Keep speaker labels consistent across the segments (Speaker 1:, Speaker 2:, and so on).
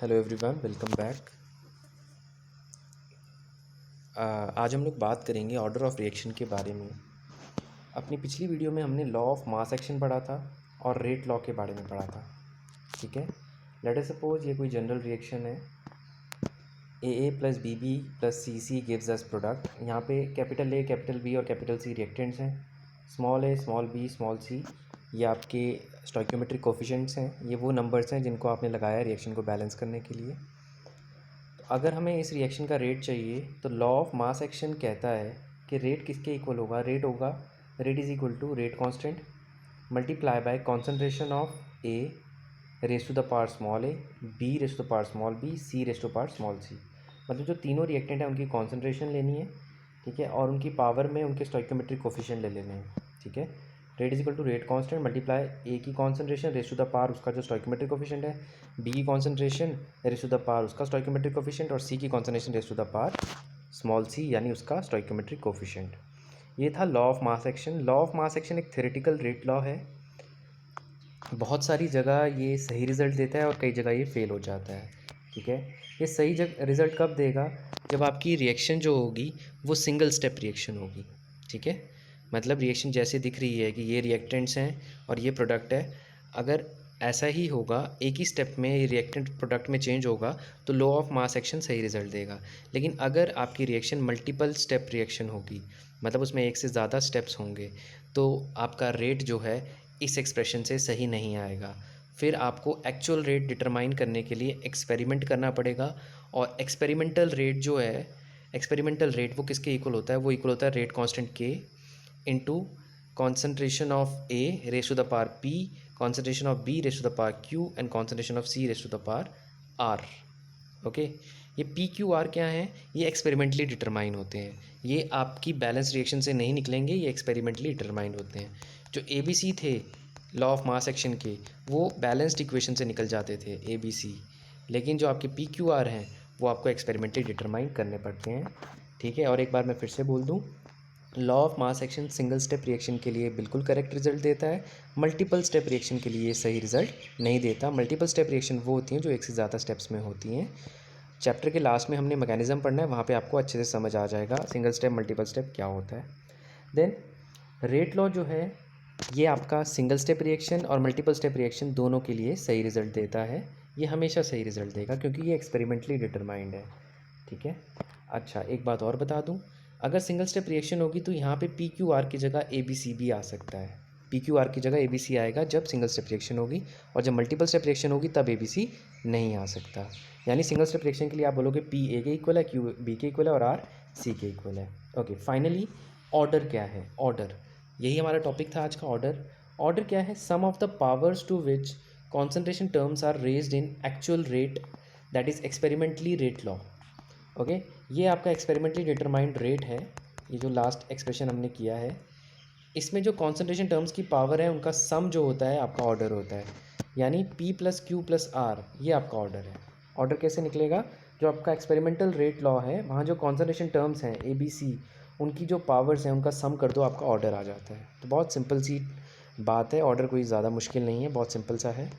Speaker 1: Hello everyone, welcome back. आज हम लोग बात करेंगे ऑर्डर ऑफ रिएक्शन के बारे में। अपनी पिछली वीडियो में हमने लॉ ऑफ मास एक्शन पढ़ा था और रेट लॉ के बारे में पढ़ा था। ठीक है, लेट अस सपोज ये कोई जनरल रिएक्शन है, ए प्लस बी प्लस सी गिव्स अस प्रोडक्ट। यहाँ पे कैपिटल ए, कैपिटल बी और कैपिटल सी रिएक्टेंट्स हैं। स्मॉल ए, स्मॉल बी, स्मॉल सी ये आपके स्टोइकियोमेट्रिक कोफिशिएंट्स हैं। ये वो नंबर्स हैं जिनको आपने लगाया रिएक्शन को बैलेंस करने के लिए। अगर हमें इस रिएक्शन का रेट चाहिए तो लॉ ऑफ मास एक्शन कहता है कि रेट किसके इक्वल होगा। Rate is equal to rate constant multiply by concentration of A raise to the power small A, B raise to the power small B, C raise to the power small C. मतलब जो तीनों reactant हैं उनकी concentration लेनी है, ठीक है, और उनकी पावर में उनके स्टोइकियोमेट्रिक कोफिशिएंट ले लेने हैं। ठीक है, rate is equal to rate constant multiply A की concentration raise to the power उसका जो स्टोइकियोमेट्रिक कोफिशिएंट है, बी की concentration raise to the power उसका स्टोइकियोमेट्रिक कोफिशिएंट और सी की concentration raise to the power small C यानी उसका स्टोइकियोमेट्रिक कोफिशिएंट। ये था law of mass action. Law of mass action एक थ्योरेटिकल रेट लॉ है। बहुत सारी जगह ये सही रिज़ल्ट देता है और कई जगह ये फेल हो जाता है। ठीक है, ये सही रिज़ल्ट कब देगा? जब आपकी रिएक्शन जो होगी वो सिंगल स्टेप रिएक्शन होगी। ठीक है, मतलब रिएक्शन जैसे दिख रही है कि ये रिएक्टेंट्स हैं और ये प्रोडक्ट है, अगर ऐसा ही होगा एक ही स्टेप में ये रिएक्टेंट प्रोडक्ट में चेंज होगा तो लॉ ऑफ मास एक्शन सही रिज़ल्ट देगा। लेकिन अगर आपकी रिएक्शन मल्टीपल स्टेप रिएक्शन होगी, मतलब उसमें एक से ज़्यादा स्टेप्स होंगे, तो आपका रेट जो है इस एक्सप्रेशन से सही नहीं आएगा। फिर आपको एक्चुअल रेट डिटरमाइन करने के लिए एक्सपेरिमेंट करना पड़ेगा। और एक्सपेरिमेंटल रेट वो किसके इक्वल होता है? वो इक्वल होता है rate constant k into concentration of A raise to the power P, concentration of B raise to the power Q and concentration of C raise to the power R. Okay, ये P Q R क्या हैं? ये experimentally determine होते हैं। ये आपकी balance reaction से नहीं निकलेंगे, ये एक्सपेरिमेंटली डिटरमाइन होते हैं। जो ए बी सी थे लॉ ऑफ मास एक्शन के, वो बैलेंस्ड इक्वेशन से निकल जाते थे ए बी सी। लेकिन जो आपके पी क्यू आर हैं वो आपको एक्सपेरिमेंटली डिटरमाइन करने पड़ते हैं। ठीक है, और एक बार मैं फिर से बोल दूँ, law of mass action single step reaction के लिए बिल्कुल करेक्ट रिजल्ट देता है। मल्टीपल स्टेप रिएक्शन के लिए सही रिजल्ट नहीं देता। मल्टीपल स्टेप रिएक्शन वो होती हैं जो एक से ज़्यादा स्टेप्स में होती हैं। चैप्टर के लास्ट में हमने मैकेनिज़्म पढ़ना है, वहाँ पे आपको अच्छे से समझ आ जाएगा सिंगल स्टेप मल्टीपल स्टेप क्या होता है। देन रेट लॉ जो है ये आपका सिंगल स्टेप रिएक्शन और मल्टीपल स्टेप रिएक्शन दोनों के लिए सही रिजल्ट देता है। ये हमेशा सही रिजल्ट देगा क्योंकि ये एक्सपेरिमेंटली डिटरमाइंड है। ठीक है, अच्छा एक बात और बता दूं, अगर सिंगल स्टेप रिएक्शन होगी तो यहाँ पे पी क्यू आर की जगह ए बी सी भी आ सकता है। पी क्यू आर की जगह ए बी सी आएगा जब सिंगल स्टेप रिएक्शन होगी, और जब मल्टीपल स्टेप रिएक्शन होगी तब ए बी सी नहीं आ सकता। यानी सिंगल स्टेप रिएक्शन के लिए आप बोलोगे पी ए के इक्वल है, क्यू बी के इक्वल है और आर सी के इक्वल है। ओके, फाइनली ऑर्डर क्या है? ऑर्डर, यही हमारा टॉपिक था आज का। ऑर्डर क्या है? Sum of the powers to which concentration terms are raised in actual rate, that is experimentally rate law. Okay, ये आपका एक्सपेरिमेंटली डिटरमाइंड रेट है। ये जो लास्ट एक्सप्रेशन हमने किया है, इसमें जो कॉन्सेंट्रेशन टर्म्स की पावर है उनका सम जो होता है आपका ऑर्डर होता है। यानी P plus Q plus R ये आपका ऑर्डर है। ऑर्डर कैसे निकलेगा? जो आपका एक्सपेरिमेंटल रेट लॉ है वहाँ जो कॉन्सेंट्रेशन टर्म्स हैं ए बी सी, उनकी जो पावर्स हैं उनका सम कर दो, आपका ऑर्डर आ जाता है। तो बहुत सिंपल सी बात है, ऑर्डर कोई ज़्यादा मुश्किल नहीं है, बहुत सिंपल सा है।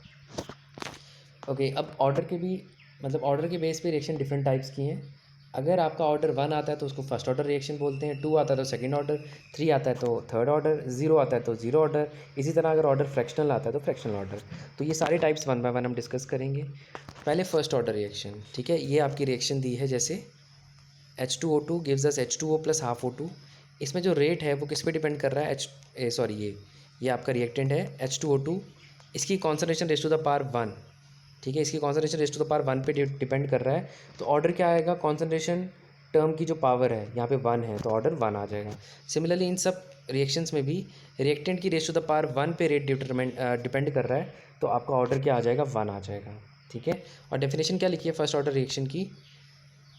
Speaker 1: ओके, अब ऑर्डर के भी मतलब ऑर्डर के बेस पे रिएक्शन डिफरेंट टाइप्स की हैं। अगर आपका ऑर्डर 1 आता है तो उसको फर्स्ट ऑर्डर रिएक्शन बोलते हैं, 2 आता है तो सेकंड ऑर्डर, 3 आता है तो थर्ड ऑर्डर, 0 आता है तो जीरो ऑर्डर। इसी तरह अगर ऑर्डर फ्रैक्शनल आता है तो फ्रैक्शनल ऑर्डर। तो ये सारे टाइप्स 1 बाय 1 हम डिस्कस करेंगे। पहले फर्स्ट ऑर्डर रिएक्शन। ठीक है, ये आपकी रिएक्शन दी है जैसे H2O2 gives us H2O plus half O2। इसमें जो रेट है वो किस पे डिपेंड कर रहा है? ये आपका रिएक्टेंट है H2O2, इसकी concentration raise to the power 1। ठीक है, इसकी concentration raise to the power 1 पे डिपेंड कर रहा है। तो ऑर्डर क्या आएगा? कॉन्सेंट्रेशन टर्म की जो पावर है यहाँ पे 1 है तो ऑर्डर 1 आ जाएगा। सिमिलरली इन सब रिएक्शंस में भी रिएक्टेंट की रेज़ टू द पावर 1 पे रेट डिपेंड कर रहा है, तो आपका ऑर्डर क्या आ जाएगा? 1 आ जाएगा। ठीक है, और डेफिनेशन क्या लिखी है फर्स्ट ऑर्डर रिएक्शन की?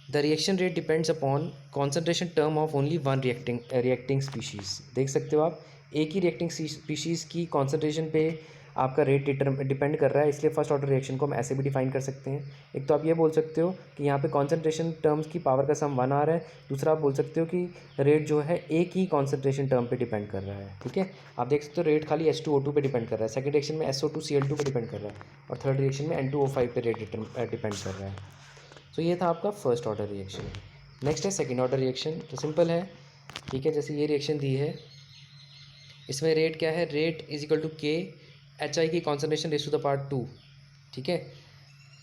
Speaker 1: The reaction rate depends upon concentration term of only one reacting species. देख सकते हो आप, एक ही रिएक्टिंग स्पीशीज़ की कॉन्सेंट्रेशन पे आपका रेट डिपेंड कर रहा है, इसलिए फर्स्ट ऑर्डर रिएक्शन को हम ऐसे भी डिफाइन कर सकते हैं। एक तो आप ये बोल सकते हो कि यहाँ पे कॉन्सेंट्रेशन टर्म्स की पावर का सम 1 आ रहा है, दूसरा आप बोल सकते हो कि रेट जो है एक ही कॉन्सेंट्रेशन टर्म पे डिपेंड कर रहा है। ठीक है, आप देख सकते हो रेट खाली H2O2 पे डिपेंड कर रहा है, सेकंड रिएक्शन में SO2Cl2 पे डिपेंड कर रहा है, और थर्ड रिएक्शन में N2O5 पे रेट डिपेंड कर रहा है। तो ये था आपका फर्स्ट ऑर्डर रिएक्शन। नेक्स्ट है सेकेंड ऑर्डर रिएक्शन। तो सिंपल है, ठीक है, जैसे ये रिएक्शन दी है, इसमें रेट क्या है, rate is equal to k HI की concentration raise to the power 2। ठीक है,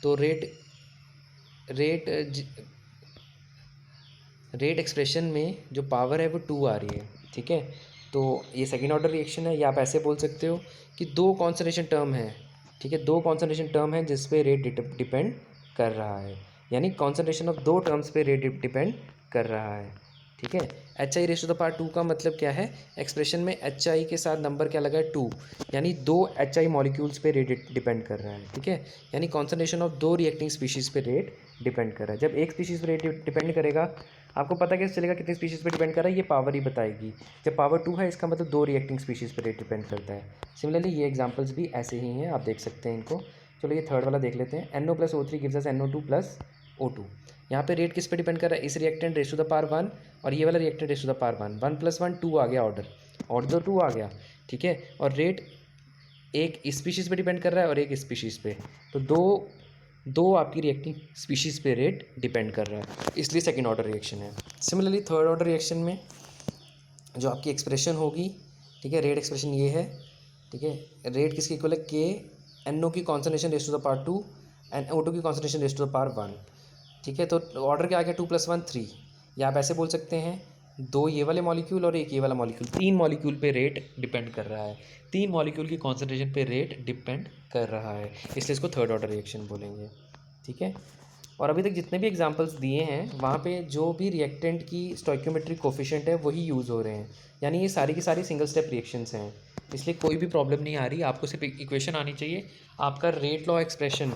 Speaker 1: तो रेट एक्सप्रेशन में जो पावर है वो 2 आ रही है। ठीक है, तो ये सेकेंड ऑर्डर रिएक्शन है, या आप ऐसे बोल सकते हो कि दो कॉन्सेंट्रेशन टर्म है। ठीक है, दो कॉन्सेंट्रेशन टर्म है जिस पे रेट डिपेंड कर रहा है, यानी कॉन्सेंट्रेशन ऑफ दो टर्म्स पे रेट डिपेंड कर रहा है। ठीक है, HI raise to the power 2 का मतलब क्या है, एक्सप्रेशन में HI के साथ नंबर क्या लगा है 2, यानी दो HI मॉलिक्यूल्स पे रेट डिपेंड कर रहा है। ठीक है, यानी कॉन्सेंट्रेशन ऑफ दो रिएक्टिंग स्पीशीज़ पे रेट डिपेंड कर रहा है। जब एक स्पीशीज़ पे रेट डिपेंड करेगा, आपको पता कैसे चलेगा कितनी स्पीशीज़ पे डिपेंड कर रहा है, ये पावर ही बताएगी। जब पावर 2 है, इसका मतलब दो रिएक्टिंग स्पीशीज़ पे रेट डिपेंड करता है। सिमिलरली ये एग्जांपल्स भी ऐसे ही हैं, आप देख सकते हैं इनको। चलो ये थर्ड वाला देख लेते हैं, NO+O3 गिव्स अस NO2+O2। यहाँ पे रेट किस पे डिपेंड कर रहा है, इस reactant raise to the power 1 और ये वाला reactant raise to the power 1, 1 + 1 2 आ गया ऑर्डर तो 2 आ गया। ठीक है, और रेट एक स्पीशीज़ पे डिपेंड कर रहा है और एक स्पीशीज़ पे, तो दो आपकी रिएक्टिंग स्पीशीज़ पे रेट डिपेंड कर रहा है, इसलिए सेकेंड ऑर्डर रिएक्शन है। सिमिलरली थर्ड ऑर्डर रिएक्शन में जो आपकी एक्सप्रेशन होगी, ठीक है, रेट एक्सप्रेशन ये है। ठीक है, रेट किसकी इक्वल है, के NO की concentration raise to the power 2 and O2 की concentration raise to the power 1। ठीक है, तो ऑर्डर क्या आ गया, 2 + 1 3, या आप ऐसे बोल सकते हैं दो ये वाले मॉलिक्यूल और एक ये वाला मॉलिक्यूल, तीन मॉलिक्यूल पे रेट डिपेंड कर रहा है, तीन मॉलिक्यूल की कॉन्सेंट्रेशन पे रेट डिपेंड कर रहा है, इसलिए इसको थर्ड ऑर्डर रिएक्शन बोलेंगे। ठीक है, और अभी तक जितने भी एग्जांपल्स दिए हैं वहाँ पे जो भी रिएक्टेंट की स्टोइकियोमेट्रिक कोफिशिएंट है वही यूज़ हो रहे हैं, यानी ये सारी की सारी सिंगल स्टेप रिएक्शंस हैं, इसलिए कोई भी प्रॉब्लम नहीं आ रही। आपको सिर्फ इक्वेशन आनी चाहिए। आपका रेट लॉ एक्सप्रेशन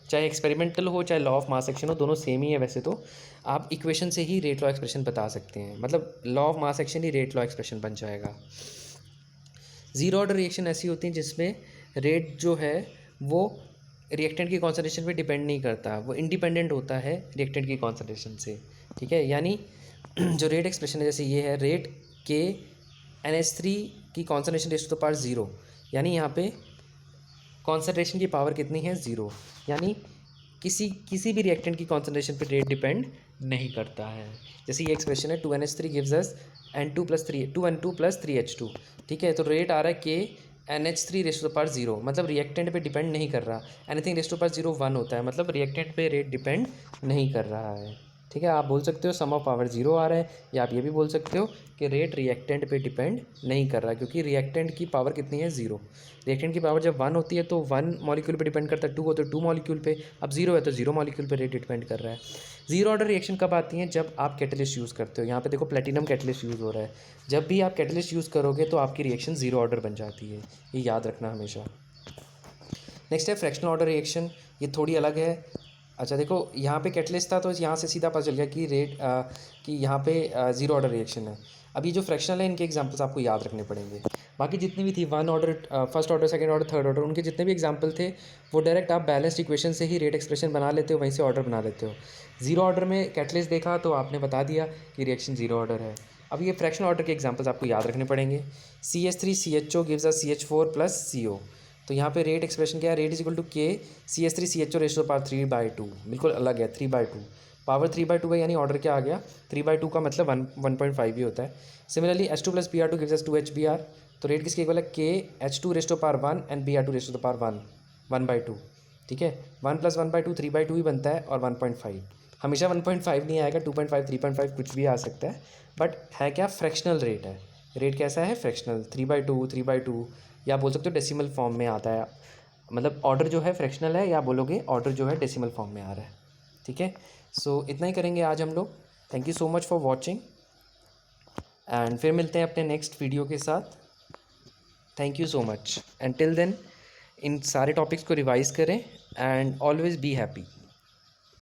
Speaker 1: चाहे एक्सपेरिमेंटल हो चाहे लॉ ऑफ मास एक्शन हो, दोनों सेम ही है वैसे तो। आप इक्वेशन से ही रेट लॉ एक्सप्रेशन बता सकते हैं, मतलब law of mass action he rate law expression बन जाएगा। ज़ीरो ऑर्डर रिएक्शन ऐसी होती हैं जिसमें रेट जो है वो रिएक्टेंट की कॉन्सेंट्रेशन पे डिपेंड नहीं करता, वो इंडिपेंडेंट होता है रिएक्टेंट की कॉन्सेंट्रेशन से। ठीक है, यानी जो रेट एक्सप्रेशन है जैसे ये है, रेट के NH3 की concentration raise to the power 0, यानी यहाँ पे कॉन्सेंट्रेशन की पावर कितनी है, 0, यानी किसी भी रिएक्टेंट की कॉन्सेंट्रेशन पे रेट डिपेंड नहीं करता है। जैसे ये एक्सप्रेशन है 2NH3 गिव्स अस N2+3 ठीक है, तो रेट आ रहा है के NH3 rays to the power 0, मतलब रिएक्टेंट पे डिपेंड नहीं कर रहा। Anything raise to the power 0 1 होता है, मतलब रिएक्टेंट पे रेट डिपेंड नहीं कर रहा है। ठीक है, आप बोल सकते हो सम ऑफ पावर 0 आ रहा है, या आप ये भी बोल सकते हो कि रेट रिएक्टेंट पे डिपेंड नहीं कर रहा, क्योंकि रिएक्टेंट की पावर कितनी है, 0। रिएक्टेंट की पावर जब 1 होती है तो 1 मॉलिक्यूल पे डिपेंड करता है, 2 हो तो 2 मॉलिक्यूल पे, अब 0 है तो 0 मॉलिक्यूल पे रेट डिपेंड कर रहा है। जीरो ऑर्डर रिएक्शन कब आती हैं, जब आप कैटलिस्ट यूज़ करते हो। यहाँ पे देखो प्लेटिनम कैटलिस्ट यूज़ हो रहा है, जब भी आप कैटलिस्ट यूज़ करोगे तो आपकी रिएक्शन जीरो ऑर्डर बन जाती है, ये याद रखना हमेशा। नेक्स्ट है फ्रैक्शनल ऑर्डर रिएक्शन, ये थोड़ी अलग है। अच्छा देखो, यहाँ पे कैटलिस्ट था तो यहाँ से सीधा पता चल गया कि कि यहाँ पे ज़ीरो ऑर्डर रिएक्शन है। अभी जो फ्रैक्शनल है इनके एग्जांपल्स आपको याद रखने पड़ेंगे। बाकी जितनी भी थी one order, first order, second order, third order, उनके जितने भी एग्जांपल थे वो डायरेक्ट आप बैलेंस्ड इक्वेशन से ही रेट एक्सप्रेशन बना लेते हो, वहीं से ऑर्डर बना लेते हो। जीरो ऑर्डर में कैटलिस्ट देखा तो आपने बता दिया कि रिएक्शन जीरो ऑर्डर है। अब ये फ्रैक्शनल ऑर्डर के एग्जाम्पल्स आपको याद रखने पड़ेंगे। CH3CHO गिव्स अस CH4+CO, तो यहाँ पे रेट एक्सप्रेशन क्या है, रेट इज इक्वल टू के CH3CHO rays to the power 3/2, बिल्कुल अलग है, 3/2 पावर 3/2 है, यानी ऑर्डर क्या आ गया 3/2 का मतलब 1.5 ही होता है। Similarly H2+Br2 gives us 2HBr, तो रेट किसके इक्वल है, k H2 raise to the power 1 and Br2 raise to the power 1/2। ठीक है, 1 + 1/2 3/2 ही बनता है, और 1.5 हमेशा 1.5 नहीं आएगा, 2.5 3.5 कुछ भी आ सकता है, बट है क्या, फ्रैक्शनल रेट है। रेट कैसा है, फ्रैक्शनल, 3/2 या बोल सकते हो डेसिमल फॉर्म में आता है, मतलब ऑर्डर जो है फ्रैक्शनल है, या बोलोगे ऑर्डर जो है डेसिमल फॉर्म में आ रहा है। ठीक है, सो इतना ही करेंगे आज हम लोग। Thank you so much for watching, and फिर मिलते हैं अपने नेक्स्ट वीडियो के साथ। Thank you so much, and till then इन सारे टॉपिक्स को रिवाइज करें, एंड ऑलवेज बी हैप्पी।